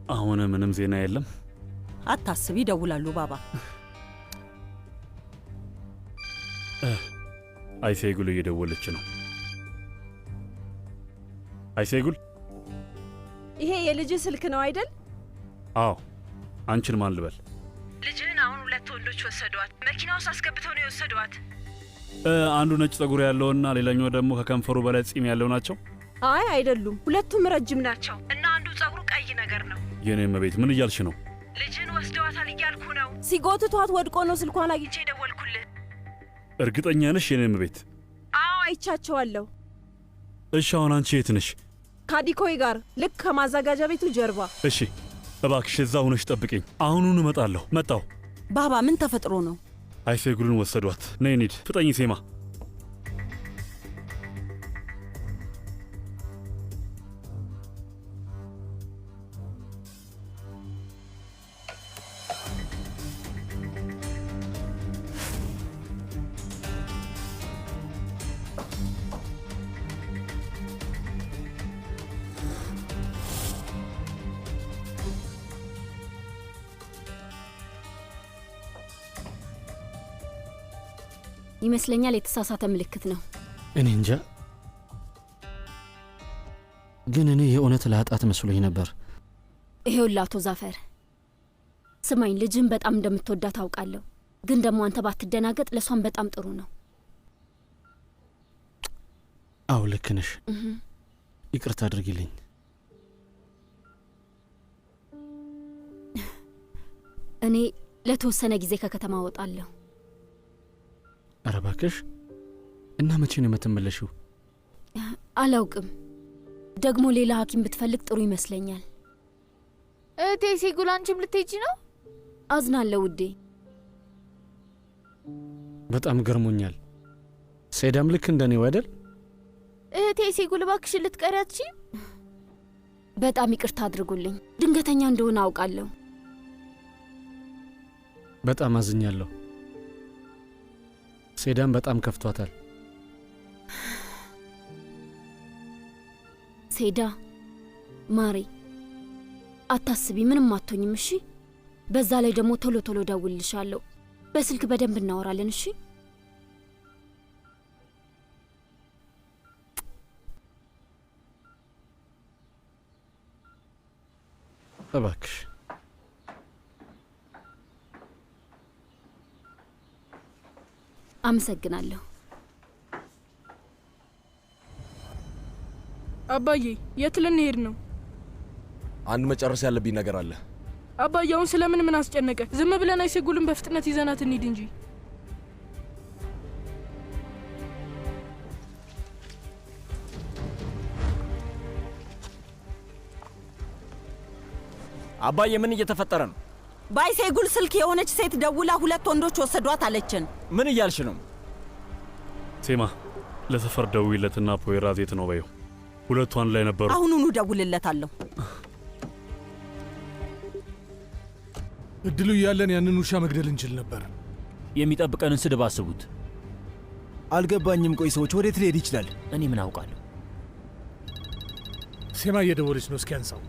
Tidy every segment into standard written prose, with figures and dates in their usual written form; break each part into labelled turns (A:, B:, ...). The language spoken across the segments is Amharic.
A: አሁን ምንም ዜና የለም?
B: አታስቢ፣ ይደውላሉ ባባ።
A: አይሴጉል እየደወለች ነው። አይሴጉል፣
C: ይሄ የልጅ ስልክ ነው አይደል?
A: አዎ። አንቺን ማን ልበል?
C: ልጅህን አሁን ሁለት ወንዶች ወሰዷት። መኪና ውስጥ አስገብተው ነው የወሰዷት።
A: አንዱ ነጭ ጸጉር ያለውና ሌላኛው ደግሞ ከከንፈሩ በላይ ጺም ያለው ናቸው?
C: አይ አይደሉም፣ ሁለቱም ረጅም ናቸው እና አንዱ ጸጉሩ ቀይ ነገር ነው።
A: የኔም ቤት ምን እያልሽ ነው?
C: ልጅህን ወስደዋታል እያልኩ ነው።
B: ሲጎትቷት ወድቆ ነው ስልኳን አግኝቼ
C: ደወልኩልህ።
A: እርግጠኛ ነሽ? የኔም ቤት?
C: አዎ አይቻቸዋለሁ።
A: እሺ፣ አሁን አንቺ የት ነሽ?
C: ካዲኮይ ጋር፣ ልክ ከማዘጋጃ ቤቱ ጀርባ።
A: እሺ፣ እባክሽ እዛ ሆነሽ ጠብቂኝ። አሁኑን እመጣለሁ። መጣሁ።
B: ባባ፣ ምን ተፈጥሮ ነው?
A: አይሴጉልን ወሰዷት። ነይ እንሂድ። ፍጠኝ ሴማ።
D: ይመስለኛል የተሳሳተ ምልክት ነው።
E: እኔ እንጃ፣ ግን እኔ የእውነት ላጣት መስሎኝ ነበር።
D: ይሄውልህ አቶ ዛፈር ስማኝ፣ ልጅህን በጣም እንደምትወዳት አውቃለሁ። ግን ደግሞ አንተ ባትደናገጥ ለሷን በጣም ጥሩ ነው።
E: አዎ ልክ ነሽ። ይቅርታ አድርጊልኝ።
D: እኔ ለተወሰነ ጊዜ ከከተማ እወጣለሁ።
E: ኧረ እባክሽ። እና መቼ ነው የምትመለሺው?
D: አላውቅም። ደግሞ ሌላ ሐኪም ብትፈልግ ጥሩ ይመስለኛል።
F: እህቴ ሲጉል አንቺም ልትሄጂ ነው?
D: አዝናለሁ ውዴ።
E: በጣም ገርሞኛል። ሴዳም ልክ እንደኔው አይደል?
F: እህቴ ሲጉል እባክሽን ልትቀሪ አትችይም?
D: በጣም ይቅርታ አድርጉልኝ። ድንገተኛ እንደሆነ አውቃለሁ።
E: በጣም አዝኛለሁ። ሴዳም በጣም ከፍቷታል።
D: ሴዳ ማሬ አታስቢ፣ ምንም አትሆኝም። እሺ። በዛ ላይ ደግሞ ቶሎ ቶሎ ደውልልሻለሁ። በስልክ በደንብ እናወራለን። እሺ።
E: እባክሽ።
D: አመሰግናለሁ።
G: አባዬ የት ልንሄድ ነው?
H: አንድ መጨረስ ያለብኝ ነገር አለ።
G: አባዬ አሁን ስለምን ምን አስጨነቀ? ዝም ብለን አይሴጉልን በፍጥነት ይዘናት እንሂድ እንጂ።
I: አባዬ ምን እየተፈጠረ ነው?
B: በአይሴጉል ስልክ የሆነች ሴት ደውላ ሁለት ወንዶች ወሰዷት አለችን።
I: ምን እያልሽ ነው?
A: ሴማ፣ ለሰፈር ደውይለትና ፖይራ ዜት ነው በይው። ሁለቱ አንድ ላይ ነበሩ።
B: አሁኑኑ ደውልለታለሁ።
J: እድሉ እያለን ያንን ውሻ መግደል እንችል ነበር።
I: የሚጠብቀንን ስድብ አስቡት።
K: አልገባኝም። ቆይ ሰዎች ወዴት ሊሄድ ይችላል?
I: እኔ ምን አውቃለሁ?
J: ሴማ እየደወለች ነው። እስኪ አንሳው።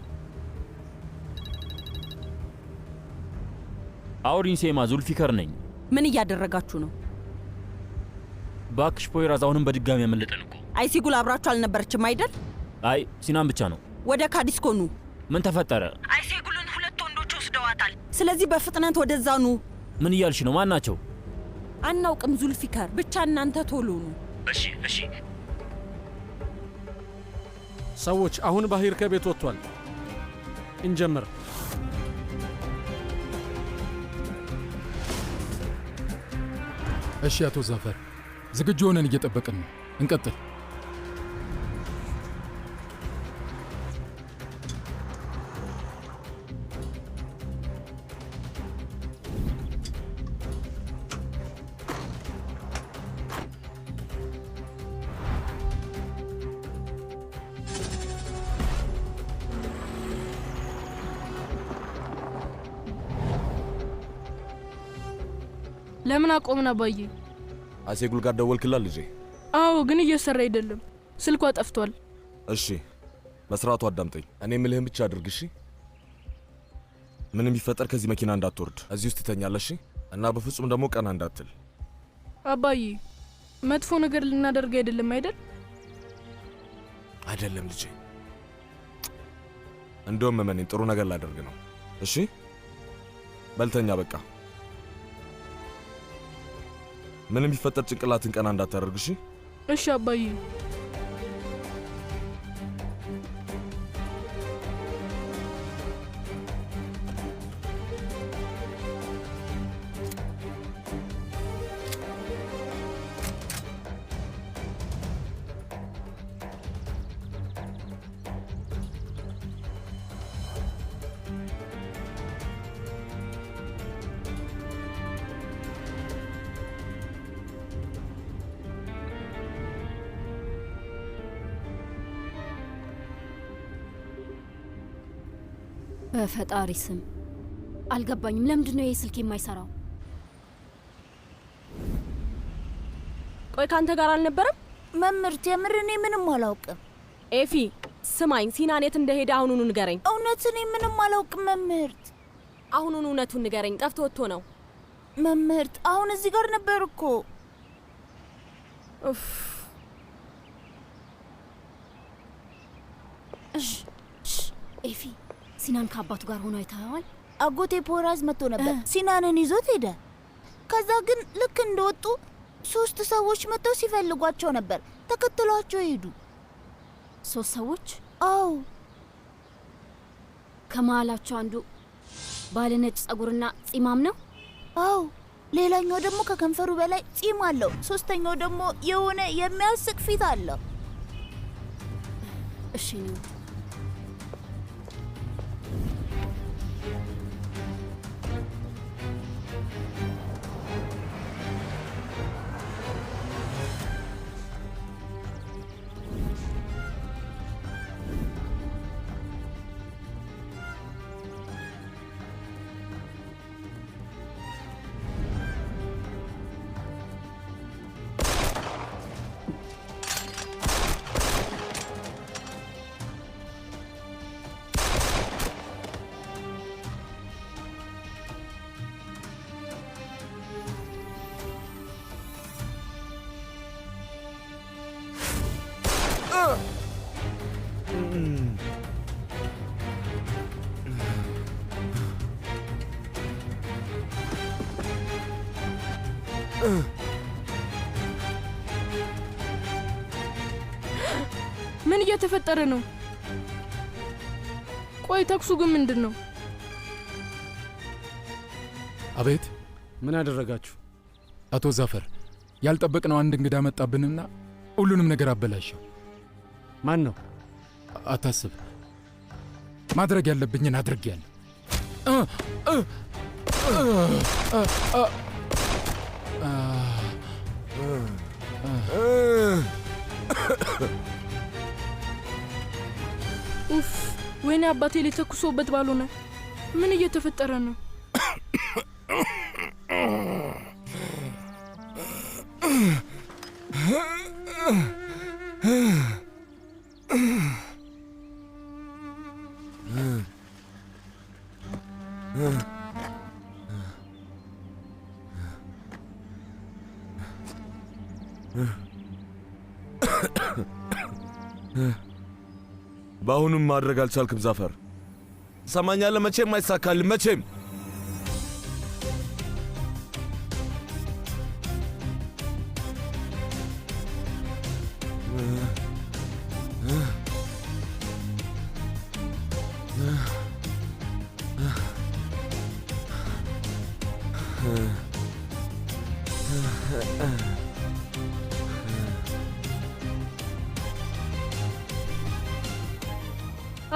I: አውሪኝ ሴማ፣ ዙልፊከር ነኝ።
B: ምን እያደረጋችሁ ነው?
I: ባክሽ ፖይራዝ፣ አሁንም በድጋሚ ያመለጠን እኮ።
B: አይሲጉል አብራችሁ አልነበረችም አይደል?
I: አይ ሲናም ብቻ ነው።
B: ወደ ካዲስኮ ኑ።
I: ምን ተፈጠረ?
B: አይሲጉልን ሁለት ወንዶች ወስደዋታል። ስለዚህ በፍጥነት ወደዛ ኑ።
I: ምን እያልሽ ነው? ማን ናቸው?
B: አናውቅም ዙልፊከር፣ ብቻ እናንተ ቶሎ ኑ።
I: እሺ እሺ።
E: ሰዎች አሁን ባህር ከቤት ወጥቷል። እንጀምር።
J: እሺ አቶ ዛፈር፣ ዝግጁ ሆነን እየጠበቅን ነው። እንቀጥል።
G: ለምን አቆምን አባዬ?
H: አይሴጉል ጋር ደወልክላት ልጄ?
G: አዎ፣ ግን እየሰራ አይደለም። ስልኳ ጠፍቷል።
H: እሺ፣ በስርዓቱ አዳምጠኝ። እኔ ምልህን ብቻ አድርግ። እሺ፣ ምንም ቢፈጠር ከዚህ መኪና እንዳትወርድ፣ እዚህ ውስጥ ትተኛለሽ እና በፍጹም ደግሞ ቀና እንዳትል።
G: አባዬ መጥፎ ነገር ልናደርግ አይደለም አይደል?
H: አይደለም ልጄ፣ እንደውም መመኔን ጥሩ ነገር ላደርግ ነው። እሺ በልተኛ በቃ። ምንም ቢፈጠር ጭንቅላትን ቀና እንዳታደርግ እሺ?
G: እሺ አባዬ።
D: በፈጣሪ ስም አልገባኝም። ለምንድን ነው ይሄ ስልክ የማይሰራው?
C: ቆይ ካንተ ጋር አልነበረም?
F: መምህርት የምር እኔ ምንም አላውቅም።
C: ኤፊ ስማኝ፣ ሲናን የት እንደሄደ አሁኑኑ ንገረኝ።
F: እውነት እኔ ምንም አላውቅም መምህርት።
C: አሁኑኑ እውነቱን ንገረኝ። ጠፍቶ ወጥቶ ነው?
F: መምህርት አሁን እዚህ ጋር ነበር እኮ።
D: ኤፊ ሲናን ከአባቱ ጋር ሆኖ አይተኸዋል?
F: አጎቴ ፖራዝ መጥቶ ነበር፣ ሲናንን ይዞት ሄደ። ከዛ ግን ልክ እንደወጡ 3 ሰዎች መጥተው ሲፈልጓቸው ነበር። ተከትሏቸው ሄዱ።
D: 3 ሰዎች?
F: አዎ።
D: ከመሃላቸው አንዱ ባለ ነጭ ጸጉርና ጺማም ነው?
F: አዎ። ሌላኛው ደግሞ ከከንፈሩ በላይ ጺም አለው። ሶስተኛው ደግሞ የሆነ የሚያስቅ ፊት አለው።
D: እሺ ነው።
G: ምን እየተፈጠረ ነው? ቆይ ተኩሱ ግን ምንድን ነው?
J: አቤት።
E: ምን አደረጋችሁ?
J: አቶ ዛፈር፣ ያልጠበቅነው አንድ እንግዳ መጣብንና ሁሉንም ነገር አበላሸው።
E: ማን ነው?
J: አታስብ፣ ማድረግ ያለብኝን አድርጌያለሁ።
G: ኡፍ! ወይኔ አባቴ ሊተኩሶበት ባልሆነ። ምን እየተፈጠረ ነው?
H: በአሁኑም ማድረግ አልቻልክም ዛፈር። ሰማኛለህ? መቼም አይሳካልም፣ መቼም።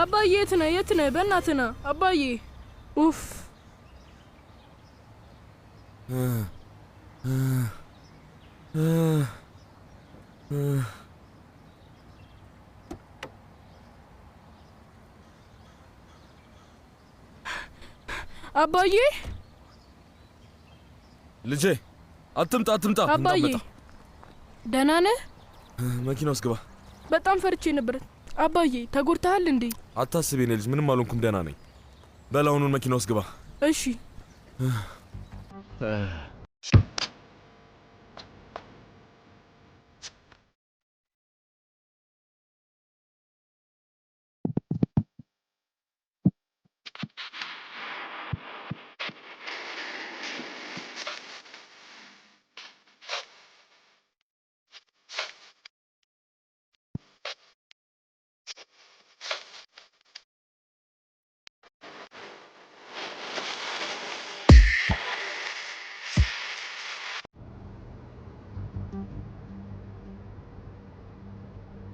G: አባዬ የት ነህ? የት ነህ? በእናትህ ና አባዬ። ኡፍ! አባዬ
H: ልጄ አትምጣ አትምጣ።
G: አባዬ ደህና ነህ?
H: መኪና ውስጥ ግባ።
G: በጣም ፈርቼ ነበር። አባዬ ተጎድተሃል እንዴ?
H: አታስብ የኔ ልጅ፣ ምንም አልሆንኩም፣ ደህና ነኝ። በላውኑን መኪና ውስጥ ግባ።
G: እሺ።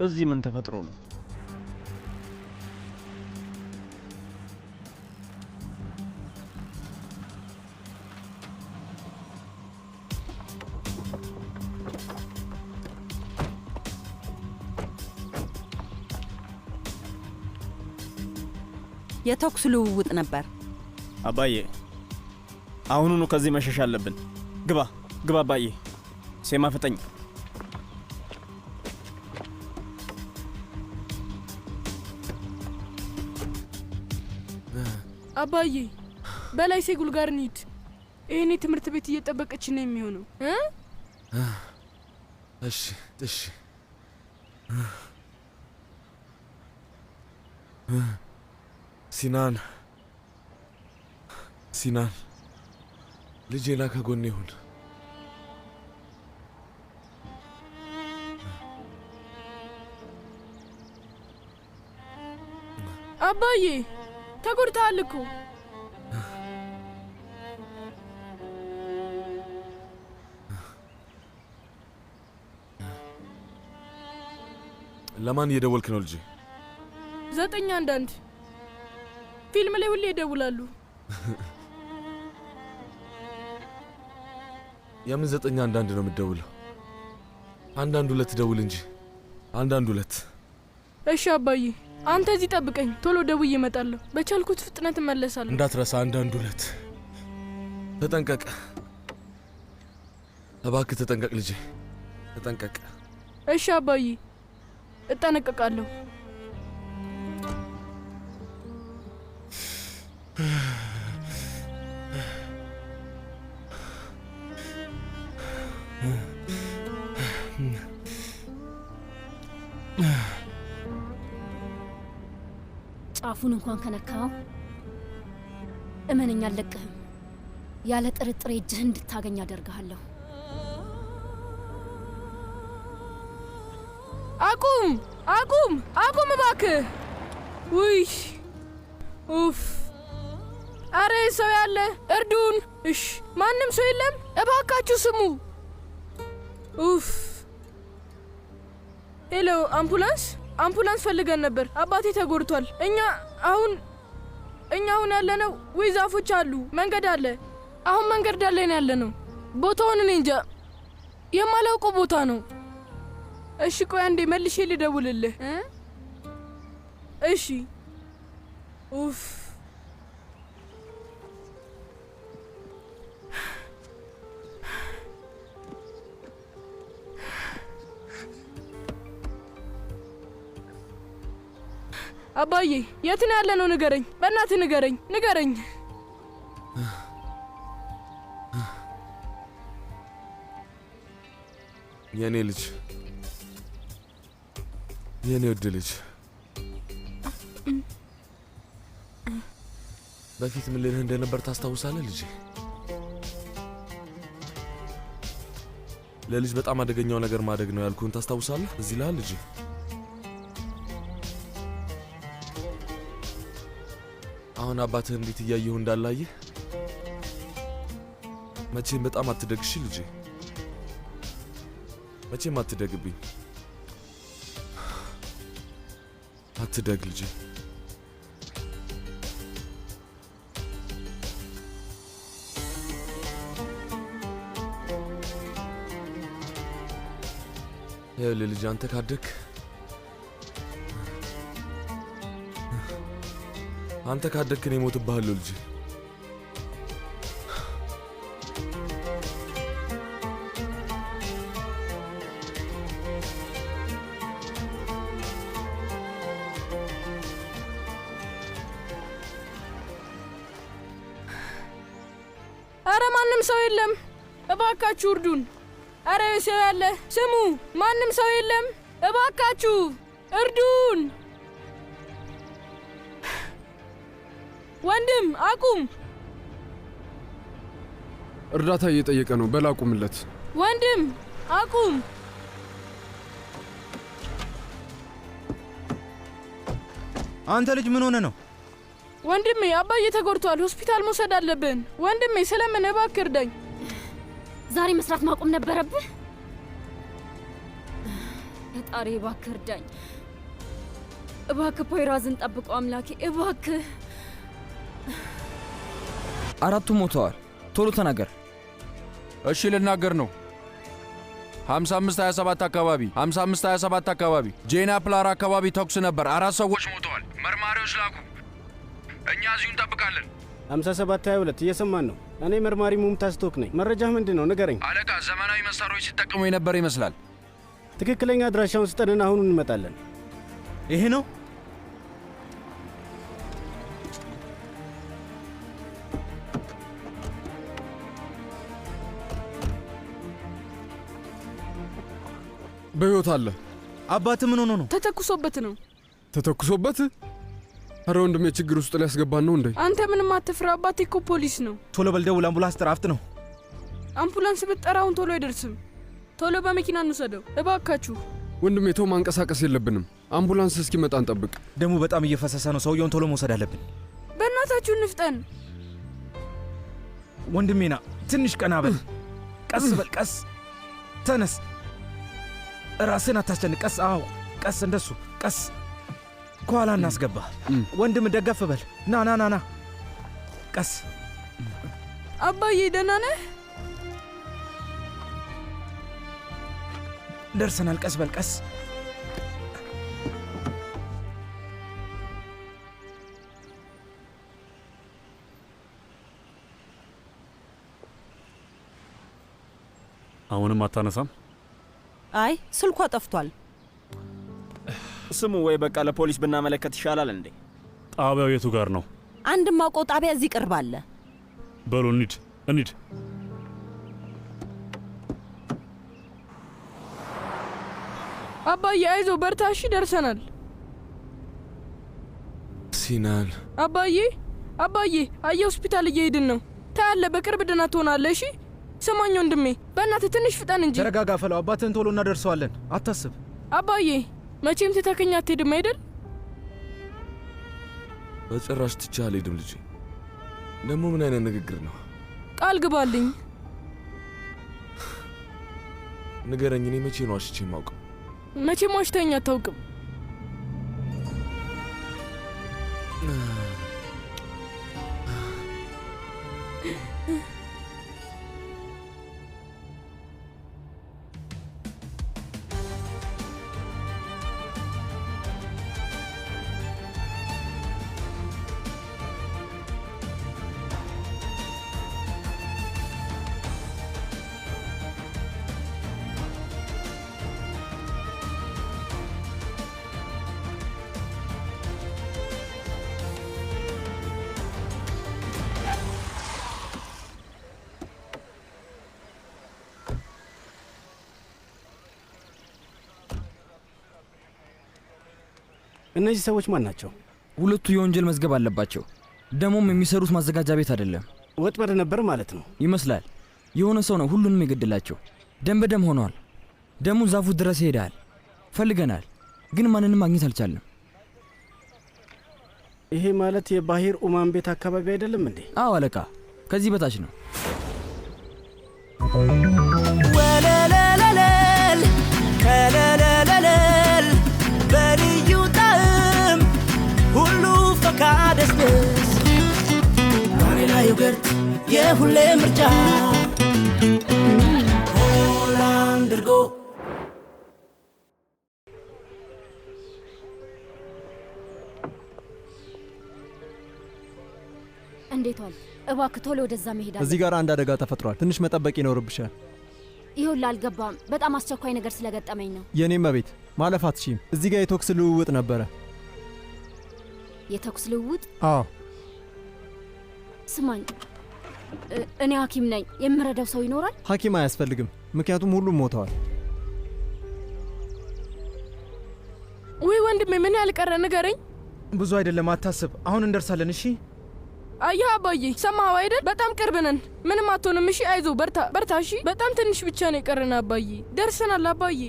L: እዚህ ምን ተፈጥሮ ነው?
B: የተኩስ ልውውጥ ነበር።
L: አባዬ አሁኑኑ ከዚህ መሸሽ አለብን። ግባ ግባ አባዬ። ሴማ ፍጠኝ።
G: አባዬ በላይ ሴጉል ጋር እንሂድ። ይሄኔ ትምህርት ቤት እየጠበቀች ነው የሚሆነው።
H: እሺ እሺ። ሲናን ልጄና ከጎኔ ይሁን።
G: አባዬ ተጎድተሃል እኮ።
H: ለማን እየደወልክ ነው ልጄ?
G: 911 ፊልም ላይ ሁሌ ይደውላሉ።
H: የምን 911 ነው የምትደውለው? 112 ደውል እንጂ 112።
G: እሺ አባዬ አንተ እዚህ ጠብቀኝ፣ ቶሎ ደውዬ እመጣለሁ። በቻልኩት ፍጥነት እመለሳለሁ።
H: እንዳትረሳ 112። ተጠንቀቅ እባክህ፣ ተጠንቀቅ ልጄ፣ ተጠንቀቅ።
G: እሺ አባዬ እጠነቀቃለሁ።
D: ጫፉን እንኳን ከነካው እመነኛ አልለቅህም። ያለ ጥርጥር እጅህ እንድታገኝ አደርግሃለሁ።
G: አቁም አቁም አቁም እባክህ! ውይ ኡፍ! አረ ሰው ያለ እርዱን! እሽ ማንም ሰው የለም? እባካችሁ ስሙ! ኡፍ! ሄሎ አምቡላንስ ፈልገን ነበር። አባቴ ተጎድቷል። እኛ አሁን ያለነው ወይ ዛፎች አሉ፣ መንገድ አለ። አሁን መንገድ ዳር ላይ ነው ያለነው። ቦታውን እኔ እንጃ፣ የማላውቀው ቦታ ነው። እሺ ቆይ አንዴ መልሼ ልደውልልህ። እሺ። ኡፍ! አባዬ የት ነው ያለነው? ንገረኝ፣ በእናትህ ንገረኝ።
H: የኔ ልጅ፣ የኔ ውድ ልጅ፣ በፊት ምን ልልህ እንደነበር ታስታውሳለህ ልጄ? ለልጅ በጣም አደገኛው ነገር ማደግ ነው ያልኩህን ታስታውሳለህ? እዚህ ላይ ልጄ አሁን አባትህ እንዴት እያየሁ እንዳላየህ መቼም በጣም አትደግሽ ልጄ፣ መቼም አትደግብኝ፣ አትደግ ልጄ። ይኸውልህ ልጄ፣ አንተ ካደግክ እኔ እሞትብሃለሁ ልጄ።
G: አረ ማንም ሰው የለም። እባካችሁ እርዱን። አረ ሰው ያለ ስሙ። ማንም ሰው የለም። እባካችሁ እርዱን። ወንድም አቁም።
M: እርዳታ እየጠየቀ ነው። በል አቁምለት።
G: ወንድም አቁም።
K: አንተ ልጅ ምን ሆነ ነው?
G: ወንድሜ አባዬ ተጎድቷል። ሆስፒታል መውሰድ አለብን። ወንድሜ ስለምን እባክህ እርዳኝ።
D: ዛሬ መስራት ማቆም ነበረብህ። ፈጣሪ እባክህ እርዳኝ። እባክህ ፖይራዝን ጠብቀው አምላኬ እባክህ።
N: አራቱም ሞተዋል። ቶሎ ተናገር።
J: እሺ ልናገር ነው። 55-27 አካባቢ 55-27 አካባቢ ጄና ፕላራ አካባቢ ተኩስ ነበር። 4 ሰዎች ሞተዋል። መርማሪዎች ላኩ። እኛ እዚሁ እንጠብቃለን።
L: 57-22 እየሰማን ነው። እኔ መርማሪ ሙምታዝ ቶክ ነኝ። መረጃህ ምንድን ነው? ንገረኝ።
J: አለቃ ዘመናዊ መሳሪያዎች ሲጠቀሙ የነበረ ይመስላል።
L: ትክክለኛ አድራሻውን ስጠንና አሁኑ እንመጣለን።
K: ይሄ ነው?
M: በሕይወት አለ።
K: አባት ምን ሆኖ ነው?
G: ተተኩሶበት ነው።
M: ተተኩሶበት? አረ ወንድሜ ችግር ውስጥ ሊያስገባን ነው እንዴ?
G: አንተ ምንም አትፍራ። አባቴ እኮ ፖሊስ ነው።
K: ቶሎ በል ደውል። አምቡላንስ ጥራ። ነው
G: አምቡላንስ ብትጠራውን ቶሎ አይደርስም። ቶሎ በመኪና እንውሰደው እባካችሁ።
M: ወንድሜ ተው፣ ማንቀሳቀስ የለብንም። አምቡላንስ እስኪመጣ እንጠብቅ።
K: ደሙ በጣም እየፈሰሰ ነው። ሰውየውን ቶሎ መውሰድ አለብን።
G: በእናታችሁ እንፍጠን።
K: ወንድሜና ትንሽ ቀና በል። ቀስ በል። ቀስ ተነስ። ራስን አታስጨንቅ። ቀስ። አዎ ቀስ፣ እንደሱ ቀስ። ከኋላ እናስገባ። ወንድም ደገፍ በል። ና ና ና ና። ቀስ።
G: አባዬ ደህና ነህ?
K: ደርሰናል። ቀስ በል። ቀስ።
A: አሁንም አታነሳም?
B: አይ ስልኳ ጠፍቷል።
L: ስሙ፣ ወይ በቃ ለፖሊስ ብናመለከት ይሻላል እንዴ?
A: ጣቢያው የቱ ጋር ነው?
B: አንድ ማውቀው ጣቢያ እዚህ ቅርብ አለ።
A: በሉ እንሂድ እንሂድ።
G: አባዬ አይዞ በርታ። እሺ ደርሰናል።
H: ሲናን
G: አባዬ አባዬ፣ አየ ሆስፒታል እየሄድን ነው። ታያለህ፣ በቅርብ ደህና ትሆናለህ። እሺ ስማኝ ወንድሜ፣ በእናትህ ትንሽ ፍጠን እንጂ።
K: ተረጋጋ ፈለው። አባትህን ቶሎ እናደርሰዋለን። አታስብ።
G: አባዬ መቼም ትተኸኝ አትሄድም አይደል?
H: በጭራሽ ትቼ አልሄድም ልጄ። ደግሞ ምን አይነት ንግግር ነው?
G: ቃል ግባልኝ።
H: ንገረኝ። እኔ መቼ ነው ዋሽቼ የማውቀው?
G: መቼም ዋሽተኸኝ አታውቅም።
L: እነዚህ ሰዎች ማን ናቸው?
N: ሁለቱ የወንጀል መዝገብ አለባቸው። ደሞም የሚሰሩት ማዘጋጃ ቤት አይደለም።
L: ወጥመድ ነበር ማለት ነው
N: ይመስላል። የሆነ ሰው ነው ሁሉንም የገደላቸው። ደም በደም ሆነዋል። ደሙ ዛፉ ድረስ ይሄዳል። ፈልገናል፣ ግን ማንንም ማግኘት አልቻልንም።
L: ይሄ ማለት የባሂር ኡማን ቤት አካባቢ አይደለም እንዴ?
N: አዎ አለቃ፣ ከዚህ በታች ነው።
O: ወለለለለል ከለለለለል በልዩ ጣዕም ሁሉ ፈካ ደስደስ ባኔላ ዮገርት የሁሌ ምርጫ ሆላንድ እርጎ።
D: እንዴት ዋል? እባክህ ቶሎ ወደዛ መሄድ አለ።
K: እዚህ ጋር አንድ አደጋ ተፈጥሯል። ትንሽ መጠበቅ ይኖርብሻል።
D: ይኸውልህ አልገባም። በጣም አስቸኳይ ነገር ስለገጠመኝ ነው።
K: የኔም መቤት ማለፍ አትችይም። እዚህ ጋር የተኩስ ልውውጥ ነበረ።
D: የተኩስ ልውውጥ?
K: አዎ።
D: ስማኝ፣ እኔ ሐኪም ነኝ። የምረዳው ሰው ይኖራል?
P: ሐኪም አያስፈልግም፣ ምክንያቱም ሁሉም ሞተዋል።
G: ወይ ወንድሜ ምን ያልቀረ ንገረኝ።
K: ብዙ አይደለም፣ አታስብ። አሁን እንደርሳለን። እሺ
G: አየህ አባዬ፣ ሰማኸው አይደል? በጣም ቅርብ ነን። ምንም አትሆንም። እሺ አይዞ፣ በርታ በርታ። እሺ በጣም ትንሽ ብቻ ነው የቀረን አባዬ። ደርሰናል አባዬ።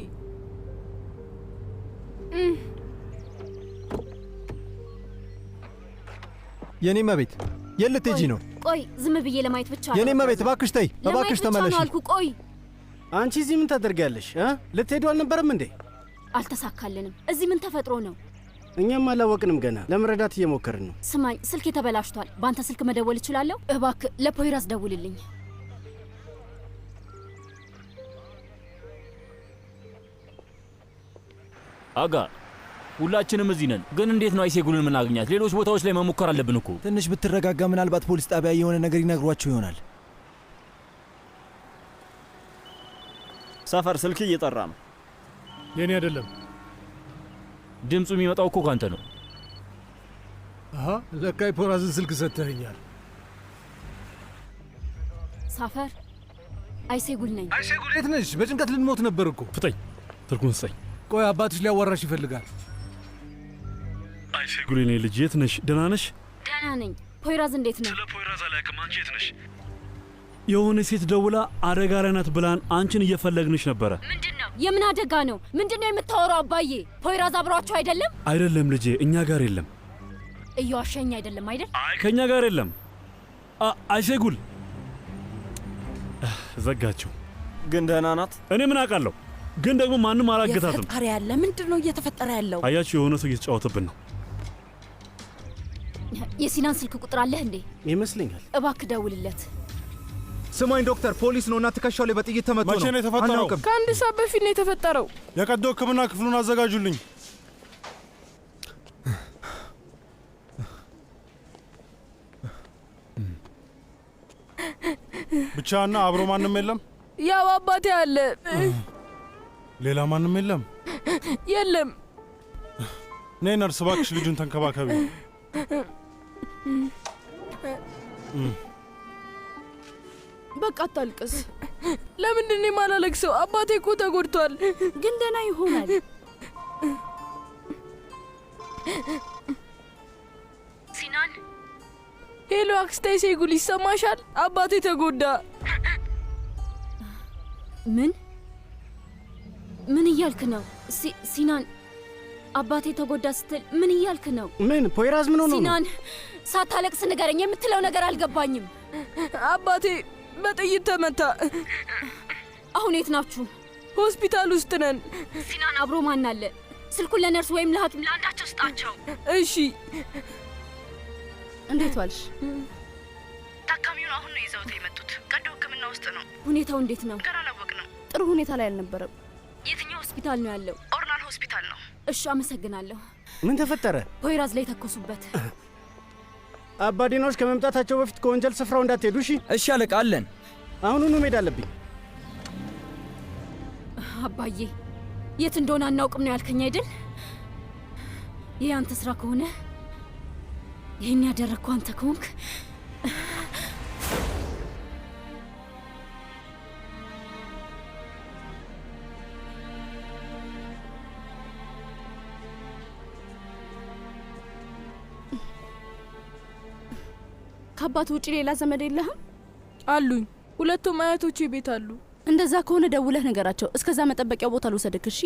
P: የኔ መቤት የት ልትሄጂ ነው?
D: ቆይ ዝም ብዬ ለማየት ብቻ።
P: የኔ መቤት እባክሽ ተይ፣ እባክሽ ተመለሽ።
D: አልኩ። ቆይ
Q: አንቺ እዚህ ምን ታደርጊያለሽ? ልትሄዱ አልነበረም እንዴ?
D: አልተሳካልንም። እዚህ ምን ተፈጥሮ ነው?
Q: እኛም አላወቅንም ገና። ለመረዳት እየሞከርን ነው።
D: ስማኝ፣ ስልኬ ተበላሽቷል። በአንተ ስልክ መደወል እችላለሁ? እባክህ ለፖይራስ ደውልልኝ።
I: አጋ ሁላችንም እዚህ ነን፣ ግን እንዴት ነው አይሴጉልን ምናገኛት? ሌሎች ቦታዎች ላይ መሞከር አለብን እኮ።
R: ትንሽ ብትረጋጋ ምናልባት ፖሊስ ጣቢያ የሆነ ነገር ይነግሯቸው ይሆናል።
L: ሰፈር ስልክ እየጠራ ነው።
A: የኔ አይደለም።
I: ድምፁ የሚመጣው እኮ ካንተ ነው።
S: አሃ ለካ የፖራዝን ስልክ ሰጥተኸኛል።
D: ሳፈር አይሴጉል ነኝ።
S: አይሴጉል የት ነሽ? በጭንቀት ልንሞት ነበር እኮ።
A: ፍጠኝ፣ ስልኩን ስጠኝ።
S: ቆይ አባትሽ ሊያዋራሽ ይፈልጋል።
A: አይሴጉል የኔ ልጅ የት ነሽ? ደህና ነሽ?
D: ደህና ነኝ። ፖይራዝ እንዴት ነው?
A: ስለ ፖይራዝ አላውቅም። አንቺ የት ነሽ? የሆነ ሴት ደውላ አደጋ ላይ ናት ብላን አንቺን እየፈለግንሽ ነበረ።
D: ምንድነው? የምን አደጋ ነው? ምንድነው የምታወራው አባዬ? ፖይራዝ አብሯቸው አይደለም?
A: አይደለም ልጄ፣ እኛ ጋር የለም።
D: እየዋሸኝ አይደለም አይደል?
A: አይ ከኛ ጋር የለም። አይሴጉል ዘጋቸው።
L: ግን ደህና ናት።
A: እኔ ምን አውቃለሁ? ግን ደግሞ ማንም አላገታትም።
B: የፈጣሪ ያለ ምንድነው እየተፈጠረ ያለው?
A: አያችሁ፣ የሆነ ሰው እየተጫወተብን ነው።
D: የሲናን ስልክ ቁጥር አለህ እንዴ?
Q: ይመስለኛል።
D: እባክህ ደውልለት።
K: ስማኝ ዶክተር፣ ፖሊስ ነው እና ትከሻው ላይ በጥይት ተመቶ ነው።
M: መቼ ነው የተፈጠረው?
G: ከአንድ ሰዓት በፊት ነው የተፈጠረው።
M: የቀዶ ሕክምና ክፍሉን አዘጋጁልኝ። ብቻና አብሮ ማንም የለም?
G: ያው አባቴ አለ።
M: ሌላ ማንም የለም?
G: የለም።
M: ነይ ነርስ፣ እባክሽ ልጁን ተንከባከቢ።
G: በቃ አታልቅስ። ለምንድን ነው የማላለቅሰው? አባቴ እኮ ተጎድቷል፣
B: ግን ደህና ይሆናል።
D: ሲናን።
G: ሄሎ አክስቴ ሴጉል፣ ይሰማሻል? አባቴ ተጎዳ።
D: ምን እያልክ ነው? ሲናን አባቴ ተጎዳ ስትል ምን እያልክ ነው?
Q: ምን ፖይራዝ ምን ሆኖ ነው?
D: ሲናን ሳታለቅስ ንገረኝ። የምትለው ነገር አልገባኝም።
G: አባቴ በጥይት ተመታ።
D: አሁን የት ናችሁ?
G: ሆስፒታል ውስጥ ነን።
D: ሲናን አብሮ ማን አለ? ስልኩን ለነርስ ወይም ለሐኪም ለአንዳቸው ስጣቸው።
G: እሺ።
C: እንዴት ዋልሽ?
B: ታካሚውን አሁን ነው ይዘውት የመጡት። ቀዶ ሕክምና ውስጥ ነው።
D: ሁኔታው እንዴት ነው?
B: ገና አላወቅንም።
C: ጥሩ ሁኔታ ላይ አልነበረም።
D: የትኛው ሆስፒታል ነው ያለው?
B: ኦርናል ሆስፒታል ነው።
D: እሺ፣ አመሰግናለሁ።
Q: ምን ተፈጠረ?
D: ፖይራዝ ላይ ተኮሱበት።
Q: አባዲኖች ከመምጣታቸው በፊት ከወንጀል ስፍራው እንዳትሄዱ። እሺ?
N: እሺ አለቃ፣ አለን።
Q: አሁኑኑ መሄድ አለብኝ።
D: አባዬ የት እንደሆነ አናውቅም ነው ያልከኝ አይደል? ይህ አንተ ስራ ከሆነ ይህን ያደረግከው አንተ ከሆንክ
C: ከአባት ውጪ ሌላ ዘመድ የለህም?
G: አሉኝ። ሁለቱም አያቶቼ ቤት አሉ።
C: እንደዛ ከሆነ ደውለህ ነገራቸው። እስከዛ መጠበቂያው ቦታ ልውሰድክ። እሺ?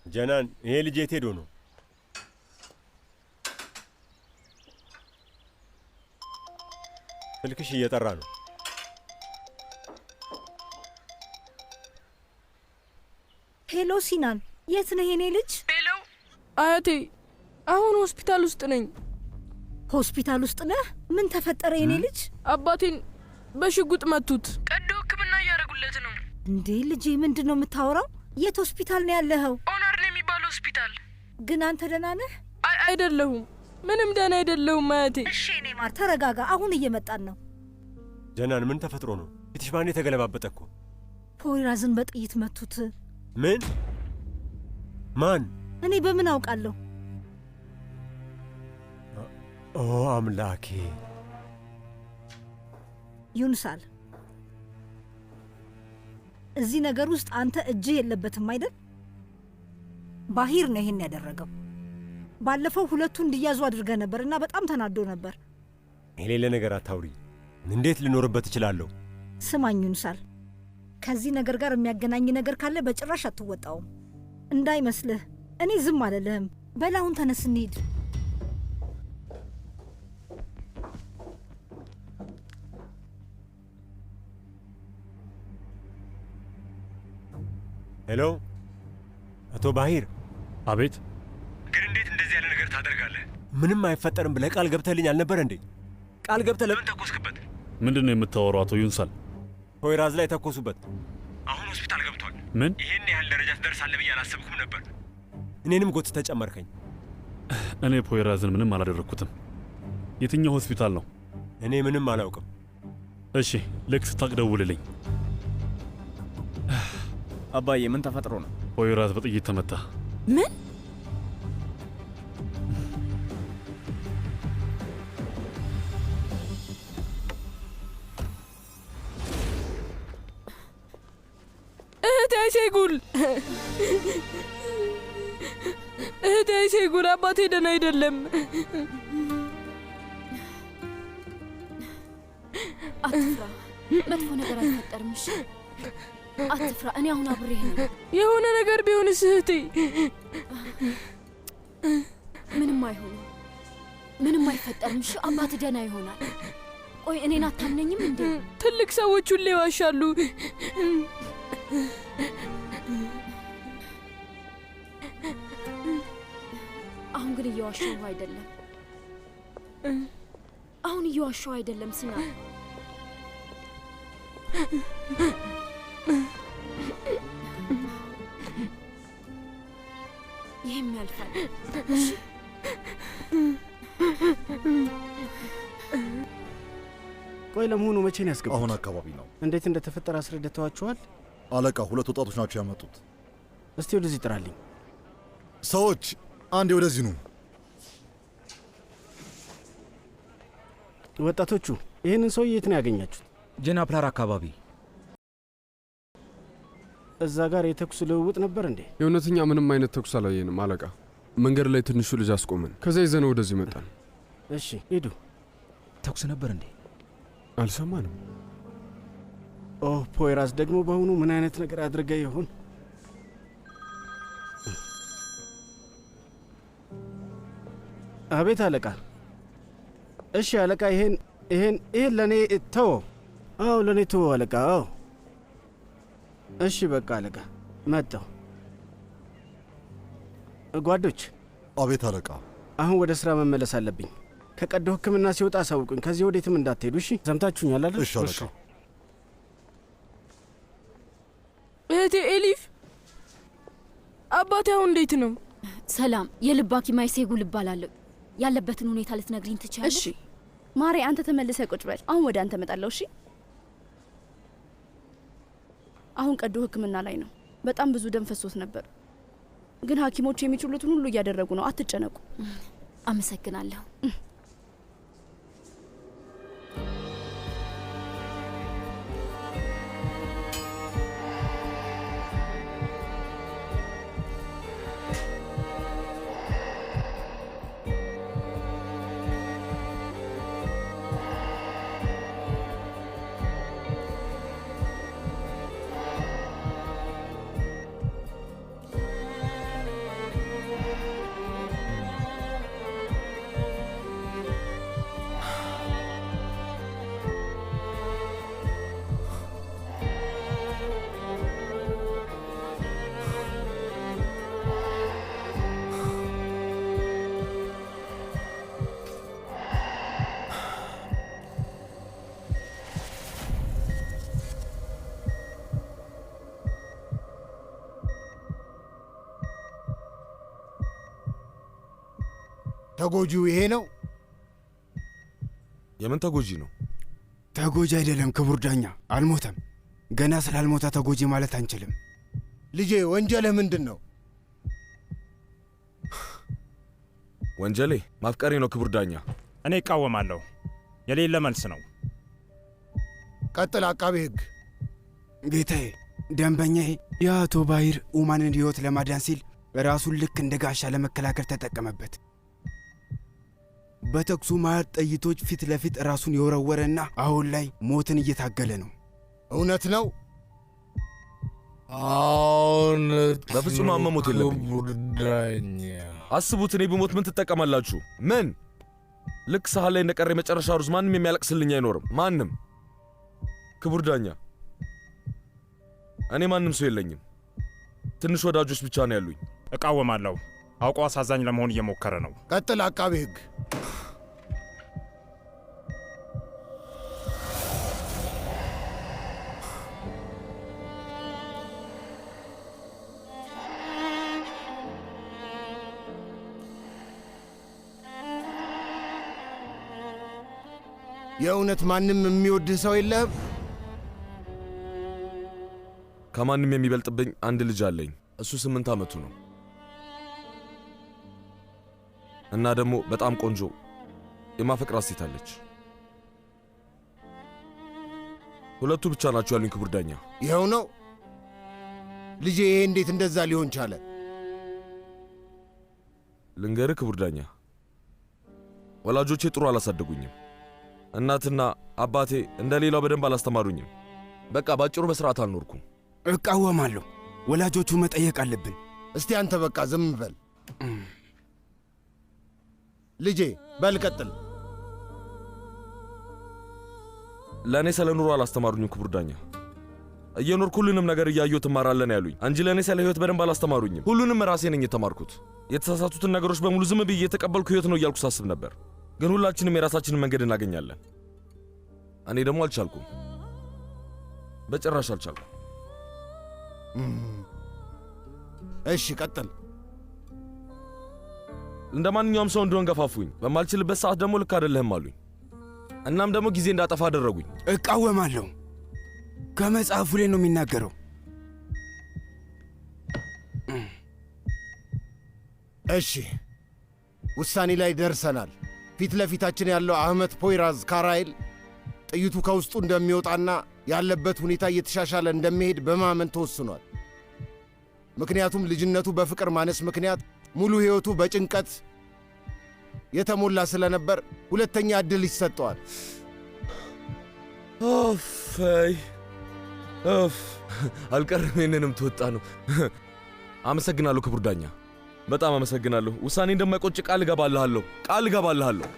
T: ጀናን፣ ይሄ ልጅ የት ሄዶ ነው? ስልክሽ እየጠራ ነው።
F: ሄሎ ሲናን፣ የት ነህ የኔ ልጅ?
G: ሄሎ አያቴ፣ አሁን ሆስፒታል ውስጥ ነኝ።
F: ሆስፒታል ውስጥ ነህ? ምን ተፈጠረ የኔ ልጅ?
G: አባቴን በሽጉጥ መቱት። ቀዶ ሕክምና እያደረጉለት ነው።
F: እንዴ ልጄ፣ ምንድን ነው የምታወራው? የት ሆስፒታል ነው ያለኸው?
G: ኦናር ነው የሚባለው ሆስፒታል።
F: ግን አንተ ደህና ነህ?
G: አይደለሁም፣ ምንም ደህና አይደለሁም አያቴ።
F: እሺ የኔ ማር ተረጋጋ፣ አሁን እየመጣን ነው።
T: ጀናን፣ ምን ተፈጥሮ ነው? ፊትሽ ማን የተገለባበጠ እኮ።
F: ፖይራዝን በጥይት መቱት።
T: ምን? ማን?
F: እኔ በምን አውቃለሁ?
T: ኦ አምላኬ!
U: ዩንሳል፣ እዚህ ነገር ውስጥ አንተ እጅህ የለበትም አይደል? ባሂር ነው ይሄን ያደረገው። ባለፈው ሁለቱ እንዲያዙ አድርገ ነበር እና በጣም ተናዶ ነበር።
T: የሌለ ነገር አታውሪ። እንዴት ልኖርበት እችላለሁ?
U: ስማኝ ዩንሳል፣ ከዚህ ነገር ጋር የሚያገናኝ ነገር ካለ በጭራሽ አትወጣውም። እንዳይመስልህ እኔ ዝም አልልህም። በላሁን ተነስ እንሂድ።
T: ሄሎ፣ አቶ ባሂር።
A: አቤት።
T: ግን እንዴት እንደዚህ ያለ ነገር ታደርጋለህ? ምንም አይፈጠርም ብለህ ቃል ገብተህልኝ አልነበር እንዴ? ቃል ገብተህ ለምን ተኮስክበት?
A: ምንድን ነው የምታወራው አቶ ዩንሳል?
T: ፖይራዝ ላይ ተኮሱበት። አሁን ሆስፒታል ገብቷል።
A: ምን?
T: ይሄን ያህል ደረጃ ትደርሳለህ ብዬ አላሰብኩም ነበር። እኔንም ጎትተህ ጨመርከኝ።
A: እኔ ፖይራዝን ምንም አላደረግኩትም። የትኛው ሆስፒታል ነው?
T: እኔ ምንም አላውቅም።
A: እሺ፣ ልክ ስታቅ ደውልልኝ።
L: አባዬ ምን ተፈጥሮ ነው?
A: ፖይራዝ በጥይት ተመታ።
C: ምን?
G: እህቴ አይሴጉል፣ እህቴ አይሴጉል፣ አባቴ ደህና አይደለም።
D: አትፍራ፣ መጥፎ ነገር አይፈጠርም። እሺ አትፍራ፣ እኔ አሁን አብሬህ ነኝ።
G: የሆነ ነገር ቢሆንስ እህቴ?
D: ምንም አይሆንም፣ ምንም አይፈጠርም። እሺ አባት ደህና ይሆናል። ቆይ እኔን አታምነኝም እንዴ?
G: ትልቅ ሰዎች ሁሌ ይዋሻሉ።
D: አሁን ግን እየዋሸሁ አይደለም። አሁን እየዋሸሁ አይደለም ሲናን። ይህም ያልፋል።
Q: ቆይ ለመሆኑ መቼ ነው ያስገቡት?
V: አሁን አካባቢ ነው።
Q: እንዴት እንደተፈጠረ አስረድተዋችኋል?
V: አለቃ፣ ሁለት ወጣቶች ናቸው ያመጡት።
Q: እስቲ ወደዚህ ጥራልኝ።
V: ሰዎች አንዴ ወደዚህ ኑ።
Q: ወጣቶቹ፣ ይህንን ሰው የት ነው ያገኛችሁት?
N: ጄናፕላር አካባቢ።
Q: እዛ ጋር የተኩስ ልውውጥ ነበር እንዴ?
M: የእውነተኛ ምንም አይነት ተኩስ አላየንም አለቃ። መንገድ ላይ ትንሹ ልጅ አስቆመን። ከዛ ይዘነው ወደዚህ መጣን።
Q: እሺ ሂዱ።
N: ተኩስ ነበር እንዴ?
M: አልሰማንም።
Q: ኦ ፖይራዝ ደግሞ በአሁኑ ምን አይነት ነገር አድርገ ይሆን? አቤት አለቃ። እሺ አለቃ፣ ይሄን ለእኔ ተወ። አዎ ለእኔ ተወ አለቃ። አዎ እሺ በቃ አለቃ፣ መጣሁ። ጓዶች።
V: አቤት አለቃ።
Q: አሁን ወደ ስራ መመለስ አለብኝ። ከቀዶ ሕክምና ሲወጣ አሳውቁኝ። ከዚህ ወዴትም እንዳትሄዱ እሺ? ሰምታችሁኛል አይደል?
V: እሺ አለቃ።
G: እህቴ ኤሊፍ፣ አባቴ አሁን እንዴት ነው?
D: ሰላም፣ የልብ ሐኪም አይሴጉል እባላለሁ። ያለበትን ሁኔታ ልትነግሪኝ ትችያለሽ?
B: እሺ ማሬ፣ አንተ ተመልሰህ ቁጭ በል። አሁን ወደ አንተ እመጣለሁ። እሺ አሁን ቀዶ ሕክምና ላይ ነው። በጣም ብዙ ደም ፈሶት ነበር፣ ግን ሐኪሞች የሚችሉትን ሁሉ እያደረጉ ነው። አትጨነቁ።
D: አመሰግናለሁ።
W: ተጎጂው ይሄ ነው?
H: የምን ተጎጂ ነው?
W: ተጎጂ አይደለም ክቡር ዳኛ፣ አልሞተም። ገና ስላልሞተ ተጎጂ ማለት አንችልም። ልጄ ወንጀልህ ምንድን ነው?
H: ወንጀሌ ማፍቀሬ ነው ክቡር ዳኛ።
E: እኔ እቃወማለሁ። የሌለ መልስ ነው።
W: ቀጥል አቃቤ ሕግ። ጌታዬ፣ ደንበኛዬ የአቶ ባሂር ኡማንን ሕይወት ለማዳን ሲል ራሱን ልክ እንደ ጋሻ ለመከላከል ተጠቀመበት። በተኩሱ መሃል ጥይቶች ፊት ለፊት ራሱን የወረወረና አሁን ላይ ሞትን እየታገለ ነው። እውነት ነው?
H: አሁን በፍጹም መሞት የለብኝ። አስቡት፣ እኔ ብሞት ምን ትጠቀማላችሁ? ምን? ልክ ሳህን ላይ እንደቀረ የመጨረሻ ሩዝ ማንም የሚያለቅስልኝ አይኖርም። ማንም። ክቡር ዳኛ፣ እኔ ማንም ሰው የለኝም። ትንሽ ወዳጆች ብቻ ነው ያሉኝ።
E: እቃወማለሁ። አውቆ አሳዛኝ ለመሆን እየሞከረ ነው።
W: ቀጥል አቃቤ ሕግ። የእውነት ማንም የሚወድህ ሰው የለህም?
H: ከማንም የሚበልጥብኝ አንድ ልጅ አለኝ። እሱ 8 ዓመቱ ነው እና ደግሞ በጣም ቆንጆ የማፈቅራት ሴት አለች። ሁለቱ ብቻ ናቸው ያሉኝ ክቡር ዳኛ።
W: ይኸው ነው? ልጄ ይሄ እንዴት እንደዛ ሊሆን ቻለ?
H: ልንገርህ ክቡር ዳኛ፣ ወላጆቼ ጥሩ አላሳደጉኝም። እናትና አባቴ እንደ ሌላው በደንብ አላስተማሩኝም። በቃ ባጭሩ በስርዓት አልኖርኩም።
W: እቃወማለሁ። ወላጆቹ መጠየቅ አለብን። እስቲ አንተ በቃ ዝም በል። ልጄ በል ቀጥል።
H: ለእኔ ስለ ኑሮ አላስተማሩኝም ክቡር ዳኛ። እየኖርኩ ሁሉንም ነገር እያየሁ ትማራለን ያሉኝ እንጂ ለእኔ ስለ ሕይወት በደንብ አላስተማሩኝም። ሁሉንም ራሴ ነኝ የተማርኩት። የተሳሳቱትን ነገሮች በሙሉ ዝም ብዬ የተቀበልኩ ሕይወት ነው እያልኩ ሳስብ ነበር። ግን ሁላችንም የራሳችንን መንገድ እናገኛለን። እኔ ደግሞ አልቻልኩም፣ በጭራሽ አልቻልኩም።
W: እሺ ቀጥል።
H: እንደ ማንኛውም ሰው እንደሆን ገፋፉኝ። በማልችልበት ሰዓት ደግሞ ልክ አይደለህም አሉኝ። እናም ደግሞ ጊዜ እንዳጠፋ አደረጉኝ።
W: እቃወማለሁ። ከመጽሐፉ ላይ ነው የሚናገረው። እሺ ውሳኔ ላይ ደርሰናል። ፊት ለፊታችን ያለው አህመት ፖይራዝ ካራይል ጥይቱ ከውስጡ እንደሚወጣና ያለበት ሁኔታ እየተሻሻለ እንደሚሄድ በማመን ተወስኗል። ምክንያቱም ልጅነቱ በፍቅር ማነስ ምክንያት ሙሉ ሕይወቱ በጭንቀት የተሞላ ስለነበር ሁለተኛ ዕድል ይሰጠዋል።
H: ኦፍይ ኦፍ አልቀርም። ይህንንም ትወጣ ነው። አመሰግናለሁ ክቡር ዳኛ፣ በጣም አመሰግናለሁ። ውሳኔ እንደማይቆጭ ቃል እገባልሃለሁ። ቃል እገባልሃለሁ።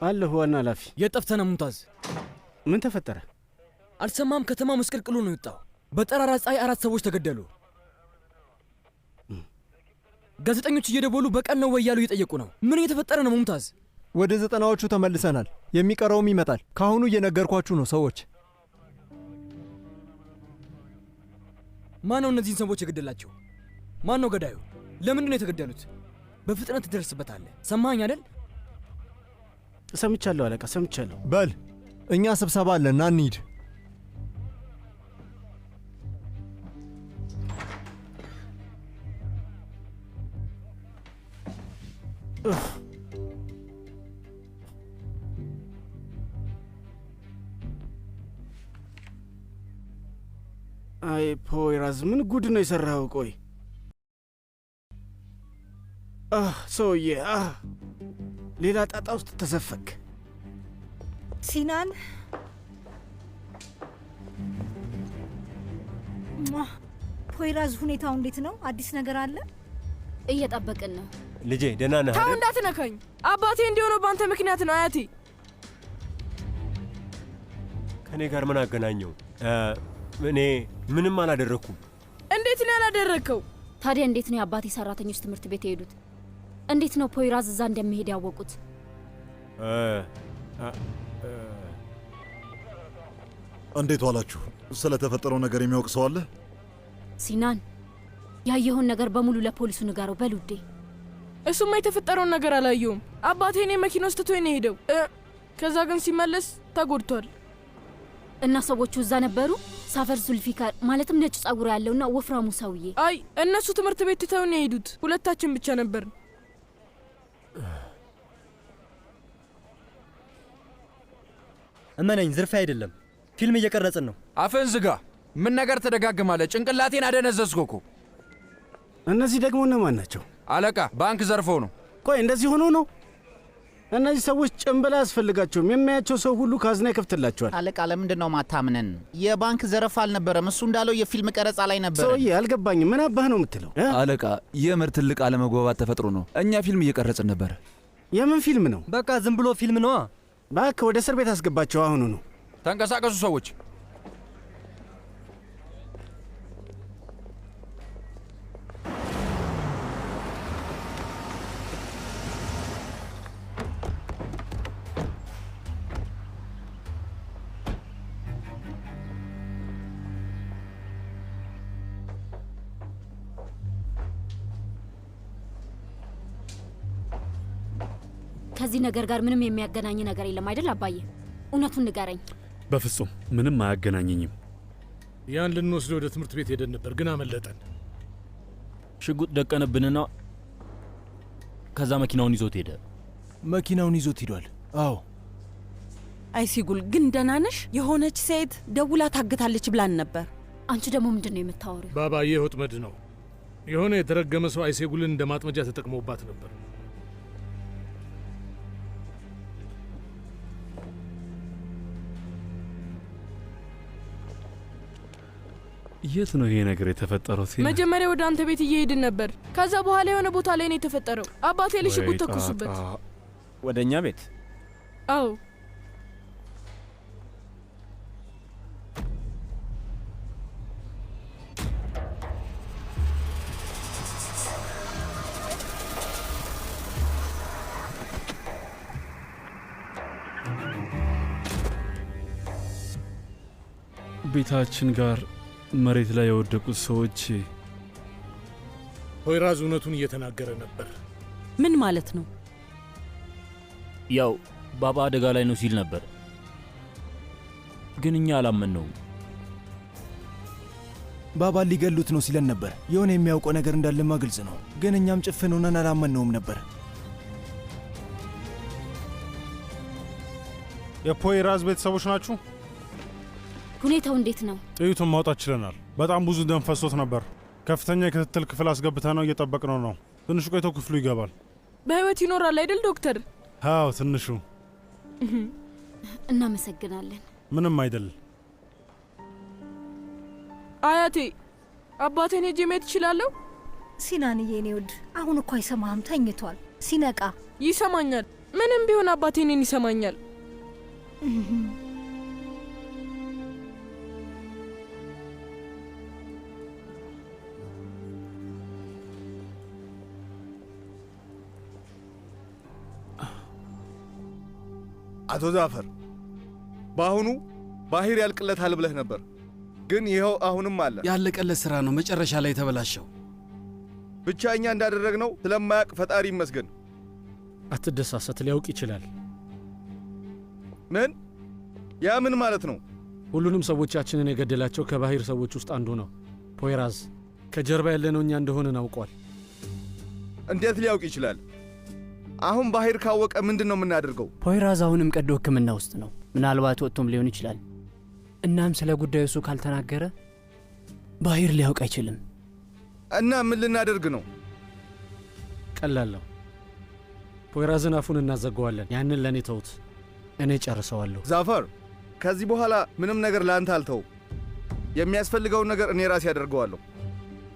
Q: አለሁ ዋና ኃላፊ።
N: የት ጠፍተህ ነው ሙምታዝ?
Q: ምን ተፈጠረ?
N: አልሰማም? ከተማ መስቀልቅሉ ነው የወጣው። በጠራራ ፀሐይ 4 ሰዎች ተገደሉ። ጋዜጠኞች እየደወሉ በቀን ነው ወይ እያሉ እየጠየቁ ነው። ምን እየተፈጠረ ነው ሙምታዝ?
P: ወደ 90ዎቹ ተመልሰናል። የሚቀረውም ይመጣል። ካሁኑ እየነገርኳችሁ ነው ሰዎች።
N: ማን ነው እነዚህን ሰዎች የገደላቸው? ማን ነው ገዳዩ? ለምንድን ነው የተገደሉት? በፍጥነት ትደርስበታለህ። ሰማኸኝ አይደል?
Q: ሰምቻለሁ አለቃ፣ ሰምቻለሁ።
P: በል እኛ ስብሰባ አለን፣ ና እንሂድ።
Q: አይ ፖይራዝ፣ ምን ጉድ ነው የሠራኸው? ቆይ ሰውዬ፣ ሌላ ጣጣ ውስጥ ተዘፈክ።
U: ሲናን ፖይራዝ ሁኔታው እንዴት ነው? አዲስ ነገር አለ?
D: እየጠበቅን ነው።
T: ልጄ ደህና ነህ?
G: ተው እንዳትነካኝ። አባቴ እንዲሆነው በአንተ ምክንያት ነው አያቴ።
T: ከኔ ጋር ምን አገናኘው? እኔ ምንም አላደረኩም።
G: እንዴት ነው ያላደረከው?
D: ታዲያ እንዴት ነው የአባቴ ሰራተኞች ትምህርት ቤት የሄዱት? እንዴት ነው ፖይራዝ እዛ እንደሚሄድ ያወቁት?
V: እንዴት ዋላችሁ? ስለተፈጠረው ነገር የሚያውቅ ሰው አለ?
D: ሲናን፣ ያየኸውን ነገር በሙሉ ለፖሊሱ ንገረው በል ውዴ።
G: እሱማ የተፈጠረውን ነገር አላየውም። አባቴ እኔ መኪና ውስጥ ትቶኝ ነው የሄደው። ከዛ ግን ሲመለስ ተጎድቷል።
D: እና ሰዎቹ እዛ ነበሩ? ሳፈር ዙልፊካር ማለትም ነጭ ጸጉር ያለውና ወፍራሙ ሰውዬ?
G: አይ እነሱ ትምህርት ቤት ትተው ነው የሄዱት። ሁለታችን ብቻ ነበር።
L: እመነኝ፣ ዝርፊያ አይደለም። ፊልም እየቀረጽን ነው።
J: አፍን ዝጋ። ምን ነገር ተደጋግማለህ? ጭንቅላቴን አደነዘዝኩ እኮ።
Q: እነዚህ ደግሞ እነማን ናቸው?
J: አለቃ፣ ባንክ ዘርፈው ነው።
Q: ቆይ እንደዚህ ሆኖ ነው? እነዚህ ሰዎች ጭንብል አያስፈልጋቸውም። የሚያያቸው ሰው ሁሉ ካዝና ይከፍትላቸዋል።
O: አለቃ፣ ለምንድን ነው ማታምነን? የባንክ ዘረፋ አልነበረም። እሱ እንዳለው የፊልም ቀረጻ ላይ ነበር።
Q: ሰውዬ አልገባኝም። ምን አባህ ነው የምትለው?
R: አለቃ፣ የምር ትልቅ አለመግባባት ተፈጥሮ ነው። እኛ ፊልም እየቀረጽን ነበር።
Q: የምን ፊልም ነው?
L: በቃ ዝም ብሎ ፊልም ነዋ።
Q: እባክህ ወደ እስር ቤት አስገባቸው አሁኑ ነው።
J: ተንቀሳቀሱ ሰዎች።
D: ከዚህ ነገር ጋር ምንም የሚያገናኝ ነገር የለም አይደል አባዬ? እውነቱን ንገረኝ።
A: በፍጹም ምንም አያገናኘኝም።
S: ያን ልንወስደው ወደ ትምህርት ቤት ሄደን ነበር፣ ግን አመለጠን።
I: ሽጉጥ ደቀነብንና ከዛ መኪናውን ይዞት ሄደ።
T: መኪናውን ይዞት ሂዷል። አዎ።
C: አይሲጉል ግን ደህና ነሽ? የሆነች ሴት ደውላ ታግታለች ብላን ነበር።
D: አንቺ ደግሞ ምንድን ነው የምታወሪው?
S: ባባዬ ወጥመድ ነው። የሆነ የተረገመ ሰው አይሴጉልን እንደ ማጥመጃ ተጠቅመውባት ነበር።
A: የት ነው ይሄ ነገር የተፈጠረው?
G: መጀመሪያ ወደ አንተ ቤት እየሄድን ነበር። ከዛ በኋላ የሆነ ቦታ ላይ ነው የተፈጠረው። አባቴ ላይ ሽጉጥ ተኩሱበት።
L: ወደ እኛ ቤት?
G: አዎ።
A: ቤታችን ጋር መሬት ላይ የወደቁት ሰዎች
S: ፖይራዝ እውነቱን እየተናገረ ነበር።
C: ምን ማለት ነው?
I: ያው ባባ አደጋ ላይ ነው ሲል ነበር፣ ግን እኛ አላመንነውም።
T: ባባ ሊገሉት ነው ሲለን ነበር። የሆነ የሚያውቀው ነገር እንዳለማ ግልጽ ነው፣ ግን እኛም ጭፍን ሆነን አላመንነውም ነበር።
E: የፖይራዝ ቤተሰቦች ናችሁ?
D: ሁኔታው እንዴት ነው?
E: ጥይቱን ማውጣት ችለናል። በጣም ብዙ ደም ፈሶት ነበር። ከፍተኛ የክትትል ክፍል አስገብተ ነው እየጠበቅነው ነው። ትንሹ ቆይቶ ክፍሉ ይገባል።
G: በህይወት ይኖራል አይደል ዶክተር?
E: አዎ ትንሹ።
D: እናመሰግናለን።
E: ምንም አይደል።
G: አያቴ አባቴን ሄጄ ማየት እችላለሁ?
U: ሲናንዬ የኔ ውድ አሁን እኮ አይሰማህም፣ ተኝቷል። ሲነቃ
G: ይሰማኛል። ምንም ቢሆን አባቴ እኔን ይሰማኛል።
X: አቶ ዛፈር፣ በአሁኑ ባሂር ያልቅለታል ብለህ ነበር፣ ግን ይኸው አሁንም አለ።
Y: ያለቀለት ሥራ ነው መጨረሻ ላይ ተበላሸው።
X: ብቻ እኛ እንዳደረግነው ስለማያውቅ ፈጣሪ ይመስገን።
Z: አትደሳሰት፣ ሊያውቅ ይችላል።
X: ምን? ያ ምን ማለት ነው?
Z: ሁሉንም ሰዎቻችንን የገደላቸው ከባሂር ሰዎች ውስጥ አንዱ ነው። ፖይራዝ ከጀርባ ያለነው እኛ እንደሆነን አውቋል።
X: እንዴት ሊያውቅ ይችላል? አሁን ባሂር ካወቀ ምንድን ነው የምናደርገው?
L: ፖይራዝ አሁንም ቀዶ ሕክምና ውስጥ ነው። ምናልባት ወጥቶም ሊሆን ይችላል። እናም ስለ ጉዳዩ እሱ ካልተናገረ ባሂር ሊያውቅ አይችልም።
X: እና ምን ልናደርግ ነው?
Z: ቀላለሁ። ፖይራዝን አፉን እናዘገዋለን። ያንን ለእኔ ተውት፣ እኔ ጨርሰዋለሁ።
X: ዛፈር፣ ከዚህ በኋላ ምንም ነገር ለአንተ አልተው። የሚያስፈልገውን ነገር እኔ ራሴ ያደርገዋለሁ።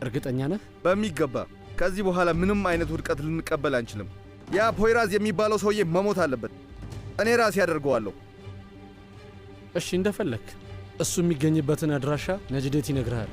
Z: እርግጠኛ ነህ?
X: በሚገባ። ከዚህ በኋላ ምንም አይነት ውድቀት ልንቀበል አንችልም። ያ ፖይራዝ የሚባለው ሰውዬ መሞት አለበት። እኔ ራሴ ያደርገዋለሁ።
Z: እሺ እንደፈለክ። እሱ የሚገኝበትን አድራሻ ነጅዴት ይነግርሃል።